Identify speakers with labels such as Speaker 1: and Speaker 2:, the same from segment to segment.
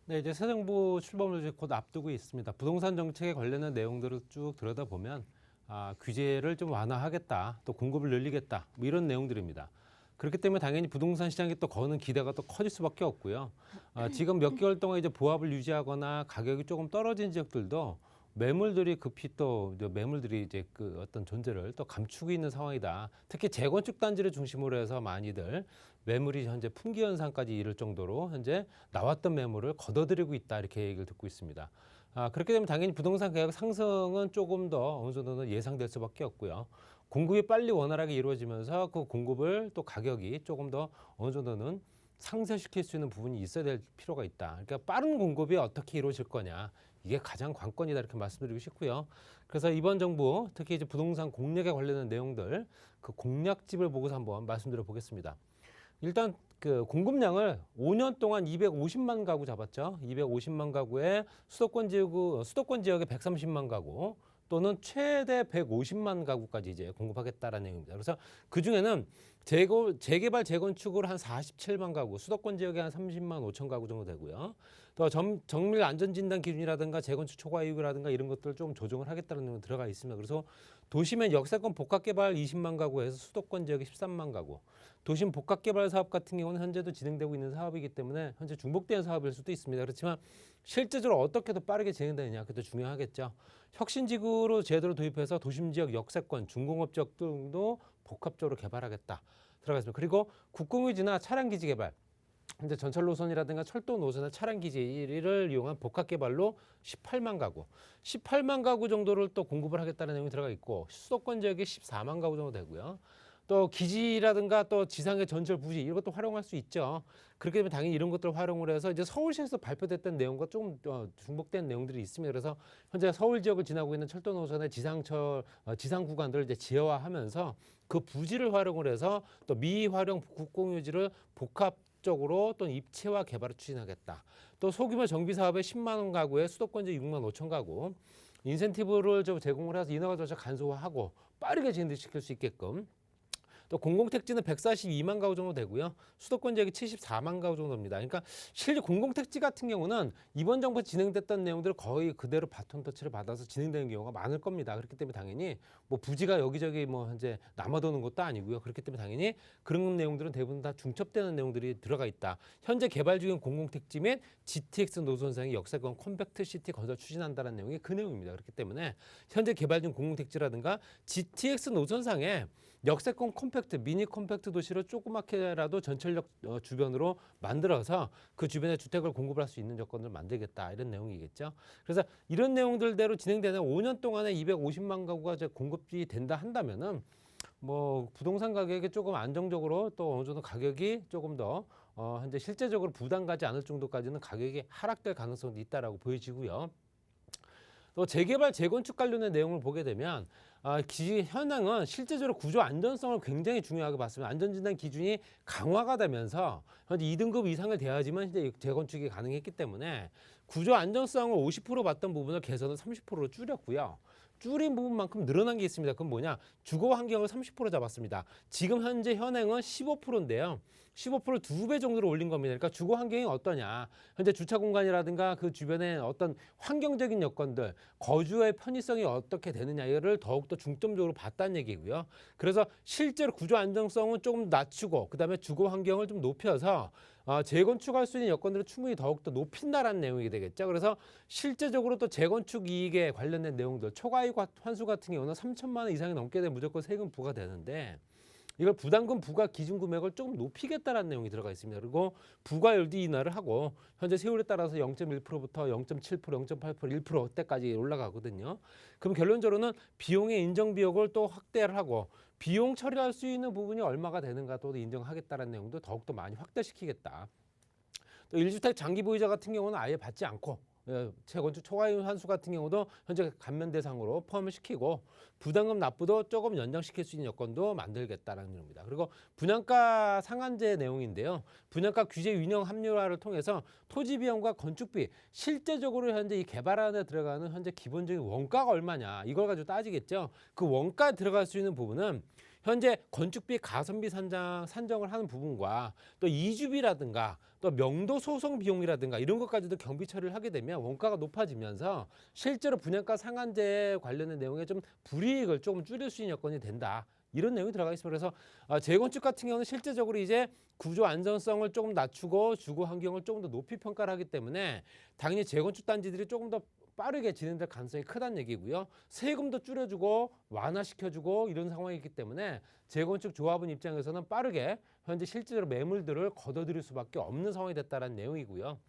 Speaker 1: 네, 이제 새 정부 출범을 이제 곧 앞두고 있습니다. 부동산 정책에 관련된 내용들을 쭉 들여다보면 규제를 좀 완화하겠다, 또 공급을 늘리겠다, 뭐 이런 내용들입니다. 그렇기 때문에 당연히 부동산 시장에 또 거는 기대가 또 커질 수밖에 없고요. 지금 몇 개월 동안 이제 보합을 유지하거나 가격이 조금 떨어진 지역들도 매물들이 급히 또 이제 매물들이 이제 그 어떤 존재를 또 감추고 있는 상황이다. 특히 재건축 단지를 중심으로 해서 많이들 매물이 현재 품귀 현상까지 이를 정도로 현재 나왔던 매물을 걷어들이고 있다 이렇게 얘기를 듣고 있습니다. 그렇게 되면 당연히 부동산 가격 상승은 조금 더 어느 정도는 예상될 수밖에 없고요. 공급이 빨리 원활하게 이루어지면서 그 공급을 또 가격이 조금 더 어느 정도는 상쇄시킬 수 있는 부분이 있어야 될 필요가 있다. 그러니까 빠른 공급이 어떻게 이루어질 거냐. 이게 가장 관건이다 이렇게 말씀드리고 싶고요. 그래서 이번 정부 특히 이제 부동산 공략에 관련된 내용들 그 공략집을 보고서 한번 말씀드려 보겠습니다. 일단 그 공급량을 5년 동안 250만 가구 잡았죠. 250만 가구에 수도권 지역에 130만 가구 또는 최대 150만 가구까지 이제 공급하겠다라는 내용입니다. 그래서 그 중에는 재개발 재건축으로 한 47만 가구, 수도권 지역에 한 30만 5천 가구 정도 되고요. 또 정밀 안전진단 기준이라든가 재건축 초과 이익이라든가 이런 것들을 좀 조정을 하겠다는 내용이 들어가 있습니다. 그래서 도심의 역세권 복합개발 20만 가구에서 수도권 지역에 13만 가구, 도심 복합개발 사업 같은 경우는 현재도 진행되고 있는 사업이기 때문에 현재 중복되는 사업일 수도 있습니다. 그렇지만 실제적으로 어떻게 더 빠르게 진행되느냐 그것도 중요하겠죠. 혁신지구로 제도를 도입해서 도심지역 역세권, 중공업 지역 등도 복합적으로 개발하겠다 들어가겠습니다. 그리고 국공유지나 차량기지 개발, 현재 전철 노선이라든가 철도 노선의 차량 기지를 이용한 복합 개발로 18만 가구 정도를 또 공급을 하겠다는 내용이 들어가 있고 수도권 지역에 14만 가구 정도 되고요. 또 기지라든가 또 지상의 전철 부지 이것도 활용할 수 있죠. 그렇게 되면 당연히 이런 것들을 활용을 해서 이제 서울시에서 발표됐던 내용과 좀 중복된 내용들이 있습니다. 그래서 현재 서울 지역을 지나고 있는 철도 노선의 지상 구간들을 이제 지하화하면서 그 부지를 활용을 해서 또 미활용 국공유지를 복합적으로 또 입체화 개발을 추진하겠다. 또 소규모 정비 사업에 10만 원 가구에 수도권지 6만 5천 가구 인센티브를 좀 제공을 해서 인허가 절차 간소화하고 빠르게 진행시킬 수 있게끔. 또 공공택지는 142만 가구 정도 되고요. 수도권 지역이 74만 가구 정도 됩니다. 그러니까 실제 공공택지 같은 경우는 이번 정부에 진행됐던 내용들을 거의 그대로 바톤 터치를 받아서 진행되는 경우가 많을 겁니다. 그렇기 때문에 당연히 뭐 부지가 여기저기 뭐 현재 남아도는 것도 아니고요. 그렇기 때문에 당연히 그런 내용들은 대부분 다 중첩되는 내용들이 들어가 있다. 현재 개발 중인 공공택지 및 GTX 노선상의 역세권 컴팩트 시티 건설 추진한다는 내용이 그 내용입니다. 그렇기 때문에 현재 개발 중 공공택지라든가 GTX 노선상에 역세권 컴팩트, 미니 컴팩트 도시를 조그맣게라도 전철역 주변으로 만들어서 그 주변에 주택을 공급할 수 있는 조건을 만들겠다 이런 내용이겠죠. 그래서 이런 내용들대로 진행되는 5년 동안에 250만 가구가 이제 공급이 된다 한다면은 뭐 부동산 가격이 조금 안정적으로 또 어느 정도 가격이 조금 더 현재 실제적으로 부담 가지 않을 정도까지는 가격이 하락될 가능성도 있다라고 보여지고요. 또 재개발, 재건축 관련된 내용을 보게 되면 현황은 실제적으로 구조 안전성을 굉장히 중요하게 봤습니다. 안전진단 기준이 강화가 되면서 현재 2등급 이상을 돼야지만 이제 재건축이 가능했기 때문에 구조 안전성을 50% 봤던 부분을 개선을 30%로 줄였고요. 줄인 부분만큼 늘어난 게 있습니다. 그건 뭐냐? 주거 환경을 30% 잡았습니다. 지금 현재 현행은 15%인데요. 15% 2배 정도로 올린 겁니다. 그러니까 주거 환경이 어떠냐? 현재 주차 공간이라든가 그 주변에 어떤 환경적인 여건들, 거주의 편의성이 어떻게 되느냐 이거를 더욱더 중점적으로 봤다는 얘기고요. 그래서 실제로 구조 안정성은 조금 낮추고 그다음에 주거 환경을 좀 높여서 재건축할 수 있는 여건들을 충분히 더욱더 높인다라는 내용이 되겠죠. 그래서 실제적으로 또 재건축 이익에 관련된 내용들, 초과이익 환수 같은 경우는 3천만 원 이상이 넘게 되면 무조건 세금 부과되는데 이걸 부담금 부과 기준 금액을 조금 높이겠다라는 내용이 들어가 있습니다. 그리고 부과율도 인하를 하고 현재 세율에 따라서 0.1%부터 0.7%, 0.8%, 1%대까지 올라가거든요. 그럼 결론적으로는 비용의 인정 비용을 또 확대를 하고 비용 처리할 수 있는 부분이 얼마가 되는가 또 인정하겠다라는 내용도 더욱더 많이 확대시키겠다. 또 1주택 장기 보유자 같은 경우는 아예 받지 않고 재건축 초과이익 환수 같은 경우도 현재 감면 대상으로 포함을 시키고 부담금 납부도 조금 연장시킬 수 있는 여건도 만들겠다라는 겁니다. 그리고 분양가 상한제 내용인데요. 분양가 규제 유형 합리화를 통해서 토지 비용과 건축비 실제적으로 현재 이 개발안에 들어가는 현재 기본적인 원가가 얼마냐 이걸 가지고 따지겠죠. 그 원가 들어갈 수 있는 부분은 현재 건축비 가성비 산정을 하는 부분과 또 이주비라든가 또 명도 소송 비용이라든가 이런 것까지도 경비 처리를 하게 되면 원가가 높아지면서 실제로 분양가 상한제 관련된 내용에 좀 불이익을 조금 줄일 수 있는 여건이 된다. 이런 내용이 들어가 있습니다. 그래서 재건축 같은 경우는 실제적으로 이제 구조 안전성을 조금 낮추고 주거 환경을 조금 더 높이 평가를 하기 때문에 당연히 재건축 단지들이 조금 더 빠르게 진행될 가능성이 크다는 얘기고요. 세금도 줄여주고 완화시켜주고 이런 상황이기 때문에 재건축 조합원 입장에서는 빠르게 현재 실제로 매물들을 걷어들일 수밖에 없는 상황이 됐다는 내용이고요.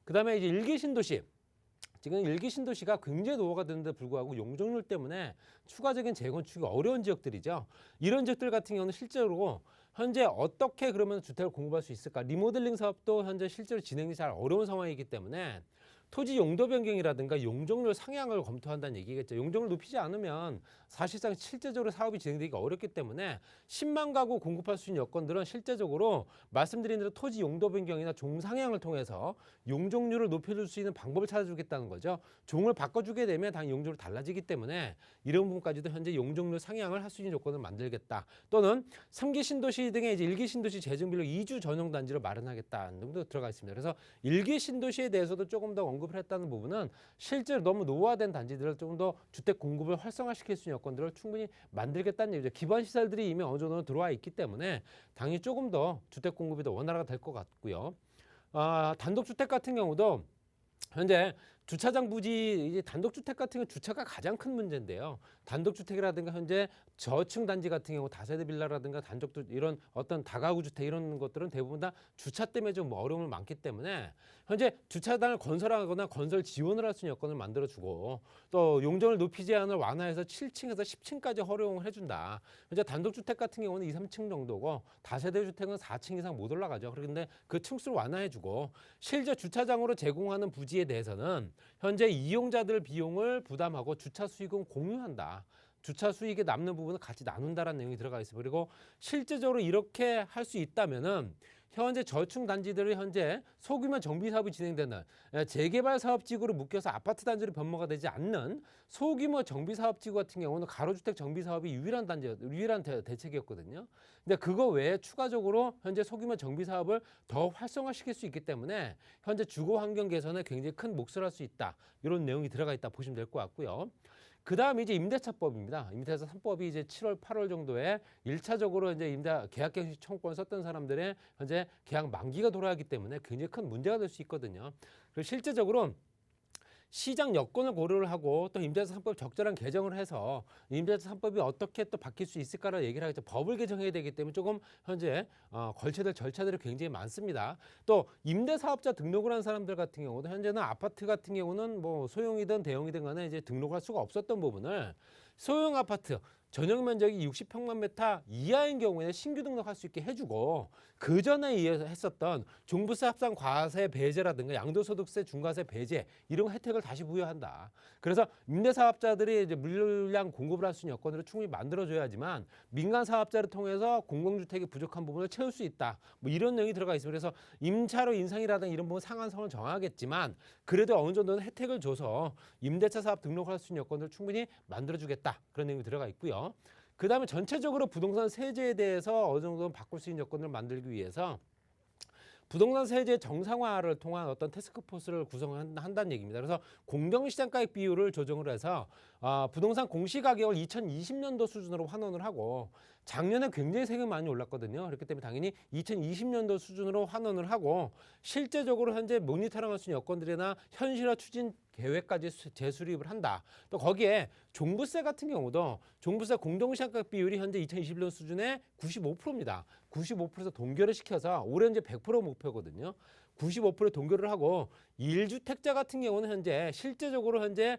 Speaker 1: 그다음에 이제 일기 신도시. 지금 일기 신도시가 굉장히 노후가 되는데 불구하고 용적률 때문에 추가적인 재건축이 어려운 지역들이죠. 이런 지역들 같은 경우는 실제로 현재 어떻게 그러면 주택을 공급할 수 있을까? 리모델링 사업도 현재 실제로 진행이 잘 어려운 상황이기 때문에 토지 용도 변경이라든가 용적률 상향을 검토한다는 얘기겠죠. 용적률 높이지 않으면 사실상 실제적으로 사업이 진행되기가 어렵기 때문에 10만 가구 공급할 수 있는 여건들은 실제적으로 말씀드린 대로 토지 용도 변경이나 종 상향을 통해서 용적률을 높여줄 수 있는 방법을 찾아주겠다는 거죠. 종을 바꿔주게 되면 당연히 용적률이 달라지기 때문에 이런 부분까지도 현재 용적률 상향을 할 수 있는 조건을 만들겠다. 또는 3기 신도시 등의 이제 1기 신도시 재정비로 이주 전용 단지를 마련하겠다는 정도 들어가 있습니다. 그래서 1기 신도시에 대해서도 조금 더 언급을 했다는 부분은 실제로 너무 노후화된 단지들을 조금 더 주택 공급을 활성화시킬 수 있는 여건들을 충분히 만들겠다는 얘기죠. 기반 시설들이 이미 어느 정도 들어와 있기 때문에 당연히 조금 더 주택 공급이 더 원활하게 될 것 같고요. 단독주택 같은 경우도 현재 주차장 부지 이제 단독주택 같은 경우 주차가 가장 큰 문제인데요. 단독주택이라든가 현재 저층 단지 같은 경우 다세대 빌라라든가 단독주 이런 어떤 다가구 주택 이런 것들은 대부분 다 주차 때문에 좀 어려움이 많기 때문에 현재 주차장을 건설하거나 건설 지원을 할 수 있는 여건을 만들어주고 또 용적을 높이 제한을 완화해서 7층에서 10층까지 허용을 해준다. 현재 단독주택 같은 경우는 2, 3층 정도고 다세대 주택은 4층 이상 못 올라가죠. 그런데 그 층수를 완화해주고 실제 주차장으로 제공하는 부지에 대해서는 현재 이용자들 비용을 부담하고 주차 수익은 공유한다. 주차 수익에 남는 부분을 같이 나눈다라는 내용이 들어가 있어요. 그리고 실제적으로 이렇게 할 수 있다면은 현재 저층 단지들이 현재 소규모 정비 사업이 진행되는 재개발 사업지구로 묶여서 아파트 단지로 변모가 되지 않는 소규모 정비 사업지구 같은 경우는 가로주택 정비 사업이 유일한 대책이었거든요. 근데 그거 외에 추가적으로 현재 소규모 정비 사업을 더 활성화시킬 수 있기 때문에 현재 주거 환경 개선에 굉장히 큰 몫을 할 수 있다. 이런 내용이 들어가 있다 보시면 될 것 같고요. 그 다음에 이제 임대차법입니다. 임대차 3법이 이제 7월, 8월 정도에 1차적으로 이제 계약갱신 청구권 썼던 사람들의 현재 계약 만기가 돌아가기 때문에 굉장히 큰 문제가 될 수 있거든요. 그리고 실제적으로 시장 여건을 고려를 하고 또 임대차 3법 적절한 개정을 해서 임대차 3법이 어떻게 또 바뀔 수 있을까를 얘기를 하겠죠. 법을 개정해야 되기 때문에 조금 현재 걸쳐야 될 절차들이 굉장히 많습니다. 또 임대사업자 등록을 한 사람들 같은 경우도 현재는 아파트 같은 경우는 뭐 소형이든 대형이든 간에 이제 등록할 수가 없었던 부분을 소형 아파트 전용 면적이 60평방미터 이하인 경우에 신규 등록할 수 있게 해주고 그 전에 했었던 종부세 합산 과세 배제라든가 양도소득세 중과세 배제 이런 혜택을 다시 부여한다. 그래서 임대사업자들이 이제 물량 공급을 할 수 있는 여건을 충분히 만들어줘야지만 민간 사업자를 통해서 공공주택이 부족한 부분을 채울 수 있다. 뭐 이런 내용이 들어가 있습니다. 그래서 임차료 인상이라든가 이런 부분 상한선을 정하겠지만 그래도 어느 정도는 혜택을 줘서 임대차 사업 등록할 수 있는 여건을 충분히 만들어주겠다. 그런 내용이 들어가 있고요. 그 다음에 전체적으로 부동산 세제에 대해서 어느 정도 바꿀 수 있는 여건을 만들기 위해서 부동산 세제 정상화를 통한 어떤 태스크포스를 구성한다는 얘기입니다. 그래서 공정시장가액 비율을 조정을 해서 부동산 공시가격을 2020년도 수준으로 환원을 하고 작년에 굉장히 세금이 많이 올랐거든요. 그렇기 때문에 당연히 2020년도 수준으로 환원을 하고 실제적으로 현재 모니터링할 수 있는 여건들이나 현실화 추진 계획까지 재수립을 한다. 또 거기에 종부세 같은 경우도 종부세 공동시장가격 비율이 현재 2021년 수준의 95%입니다. 95%에서 동결을 시켜서 올해 이제 100% 목표거든요. 95% 동결을 하고 1주택자 같은 경우는 현재 실제적으로 현재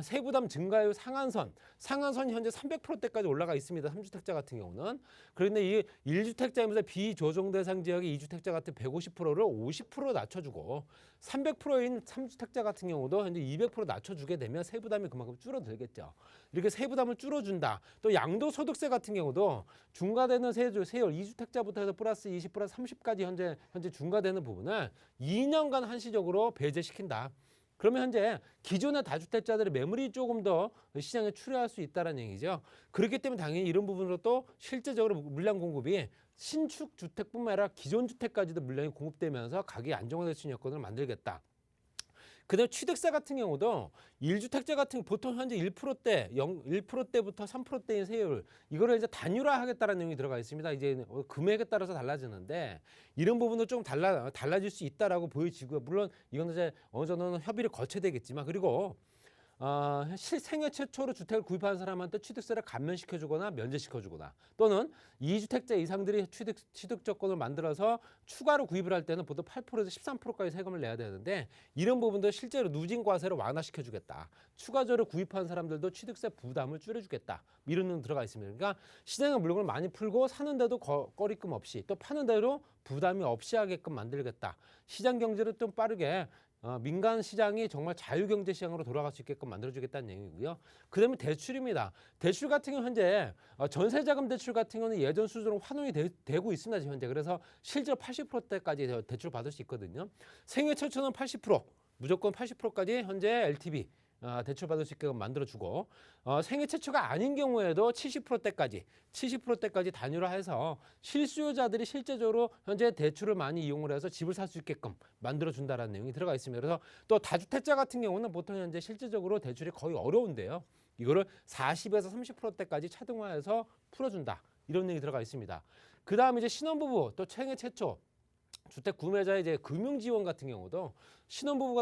Speaker 1: 세부담 증가율 상한선이 현재 300%대까지 올라가 있습니다. 3주택자 같은 경우는. 그런데 이 1주택자이면서 비조정 대상 지역의 2주택자 같은 150%를 50% 낮춰주고 300%인 3주택자 같은 경우도 현재 200% 낮춰주게 되면 세부담이 그만큼 줄어들겠죠. 이렇게 세부담을 줄여준다. 또 양도소득세 같은 경우도 중과되는 세율 2주택자부터 해서 플러스 20, 플러스 30까지 현재 중과되는 부분을 2년간 한시적으로 배제시킨다. 그러면 현재 기존의 다주택자들의 매물이 조금 더 시장에 출현할 수 있다는 얘기죠. 그렇기 때문에 당연히 이런 부분으로 또 실제적으로 물량 공급이 신축 주택뿐만 아니라 기존 주택까지도 물량이 공급되면서 가격이 안정화될 수 있는 여건을 만들겠다. 그다음에 취득세 같은 경우도 1주택자 같은 보통 현재 1%대, 1%대부터 3%대인 세율 이거를 이제 단율화하겠다는 내용이 들어가 있습니다. 이제 금액에 따라서 달라지는데 이런 부분도 좀 달라질 수 있다라고 보여지고요. 물론 이건 이제 어느 정도는 협의를 거쳐야 되겠지만 그리고 생애 최초로 주택을 구입한 사람한테 취득세를 감면시켜주거나 면제시켜주거나 또는 2주택자 이상들이 취득 조건을 만들어서 추가로 구입을 할 때는 보통 8%에서 13%까지 세금을 내야 되는데 이런 부분도 실제로 누진과세를 완화시켜주겠다. 추가적으로 구입한 사람들도 취득세 부담을 줄여주겠다. 이런 는 들어가 있습니다. 그러니까 시장의 물건을 많이 풀고 사는데도 꺼리낌 없이 또 파는데도 부담이 없이 하게끔 만들겠다. 시장 경제를 좀 빠르게 민간 시장이 정말 자유경제 시장으로 돌아갈 수 있게끔 만들어주겠다는 얘기고요. 그다음에 대출입니다. 대출 같은 경우 현재 전세자금 대출 같은 경우는 예전 수준으로 환원이 되고 있습니다. 현재 그래서 실제로 80%대까지 대출 받을 수 있거든요. 생애 최초는 80%, 무조건 80%까지 현재 LTV 대출 받을 수 있게 만들어주고 생애 최초가 아닌 경우에도 70%대까지 단율화해서 실수요자들이 실제적으로 현재 대출을 많이 이용을 해서 집을 살 수 있게끔 만들어준다라는 내용이 들어가 있습니다. 그래서 또 다주택자 같은 경우는 보통 현재 실제적으로 대출이 거의 어려운데요. 이거를 40에서 30%대까지 차등화해서 풀어준다. 이런 내용이 들어가 있습니다. 그 다음에 이제 신혼부부 또 생애 최초 주택 구매자의 이제 금융 지원 같은 경우도 신혼부부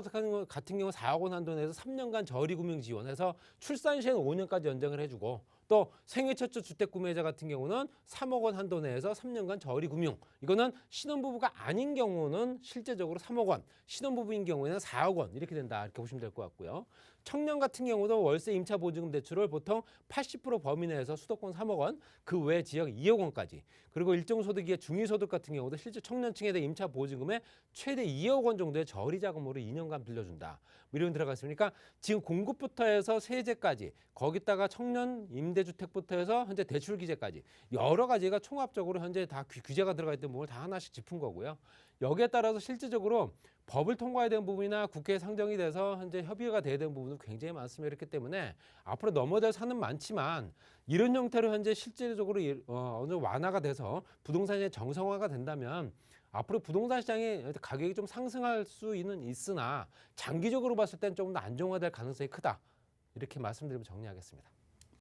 Speaker 1: 같은 경우 4억 원 한도 내에서 3년간 저리 금융 지원해서 출산 시에는 5년까지 연장을 해주고 또 생애 최초 주택 구매자 같은 경우는 3억 원 한도 내에서 3년간 저리 금융. 이거는 신혼부부가 아닌 경우는 실제적으로 3억 원, 신혼부부인 경우에는 4억 원 이렇게 된다. 이렇게 보시면 될 것 같고요. 청년 같은 경우도 월세 임차 보증금 대출을 보통 80% 범위 내에서 수도권 3억 원, 그 외 지역 2억 원까지. 그리고 일정 소득의 중위소득 같은 경우도 실제 청년층에 대한 임차 보증금의 최대 2억 원 정도의 저리 자금으로 2년간 빌려준다. 이런 들어가 있으니까 지금 공급부터 해서 세제까지 거기다가 청년 임대주택부터 해서 현재 대출 규제까지 여러 가지가 총합적으로 현재 다 규제가 들어가 있던 부분을 다 하나씩 짚은 거고요. 여기에 따라서 실질적으로 법을 통과해야 되는 부분이나 국회에 상정이 돼서 현재 협의가 돼야 되는 부분도 굉장히 많습니다. 그렇기 때문에 앞으로 넘어야 될 산은 많지만 이런 형태로 현재 실질적으로 어느 정도 완화가 돼서 부동산이 정상화가 된다면 앞으로 부동산 시장의 가격이 좀 상승할 수는 있으나 장기적으로 봤을 땐 조금 더 안정화될 가능성이 크다. 이렇게 말씀드리면 정리하겠습니다.